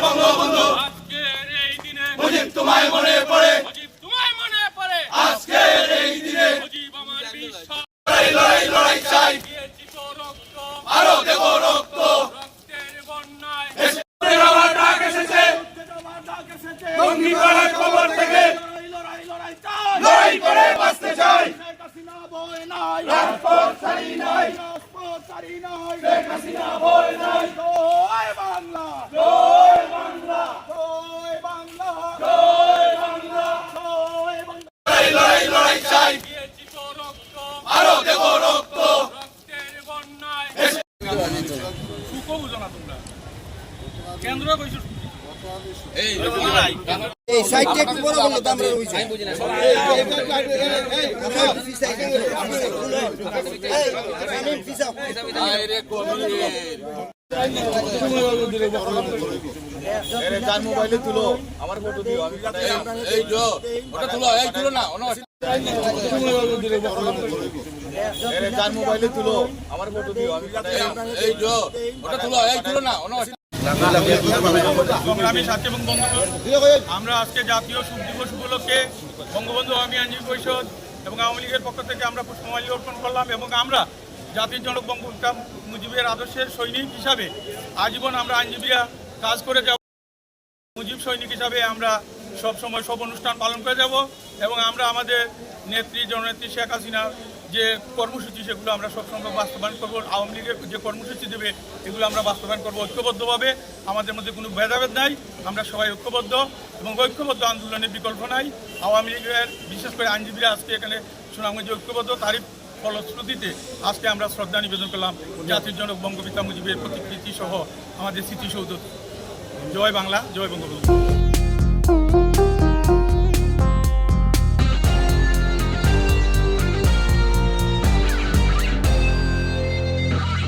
বঙ্গবন্ধু আজকের এই দিনে মুজিব তোমায় মনে পড়ে মুজিব তোমায় মনে পড়ে আজকের এই দিনে মুজিব আমার বিশ্বাস লড়াই লড়াই লড়াই চাই দিয়েছি তো রক্ত আরো দেব রক্ত রক্তের বন্যায় আমার ডাক এসেছে জঙ্গি করার খবর থেকে লড়াই করে বাঁচতে চাই রাজপথ ছাড়ি নাই শেখ হাসিনা ভয় নাই জয় বাংলা জয় বাংলা জয় বাংলা জয় বাংলা জয় বাংলা লড়াই লড়াই লড়াই চাই দিয়েছি তো রক্ত আরো দেব রক্ত রক্তের বন্যায় সুখও বুঝো না তোমরা কেন্দ্র কইছো এই সাইডটা একটু বড় বললো তো আমরা রইছি আমি বুঝি না যার মোবাইলে তুলো আমার ফটো দিও আমি এই জো ওটা তুলো এই তুলো না যার মোবাইলে তুলো আমার ফটো দিও আমি এই জো ওটা তুলো এই তুলো না সংগ্রামী সাথী এবং বন্ধুগণ, আমরা আজকে জাতীয় শোক দিবস উপলক্ষে বঙ্গবন্ধু আওয়ামী আইনজীবী পরিষদ এবং আওয়ামী লীগের পক্ষ থেকে আমরা পুষ্পমাল্য অর্পণ করলাম এবং আমরা জাতির জনক বঙ্গবন্ধু মুজিবের আদর্শের সৈনিক হিসাবে আজীবন আমরা আইনজীবীরা কাজ করে যাব। মুজিব সৈনিক হিসাবে আমরা সব সময় সব অনুষ্ঠান পালন করে যাব এবং আমরা আমাদের নেত্রী জননেত্রী শেখ হাসিনার যে কর্মসূচি সেগুলো আমরা সবসময় বাস্তবায়ন করবো। আওয়ামী লীগের যে কর্মসূচি দেবে এগুলো আমরা বাস্তবায়ন করবো ঐক্যবদ্ধভাবে। আমাদের মধ্যে কোনো ভেদাভেদ নাই, আমরা সবাই ঐক্যবদ্ধ এবং ঐক্যবদ্ধ আন্দোলনের বিকল্প নাই। আওয়ামী লীগের বিশেষ করে আইনজীবীরা আজকে এখানে সুনামগঞ্জে ঐক্যবদ্ধ, তারই ফলশ্রুতিতে আজকে আমরা শ্রদ্ধা নিবেদন করলাম জাতির জনক বঙ্গপিতা মুজিবের প্রতিকৃতি সহ আমাদের স্মৃতিসৌধ। জয় বাংলা, জয় বঙ্গবন্ধু।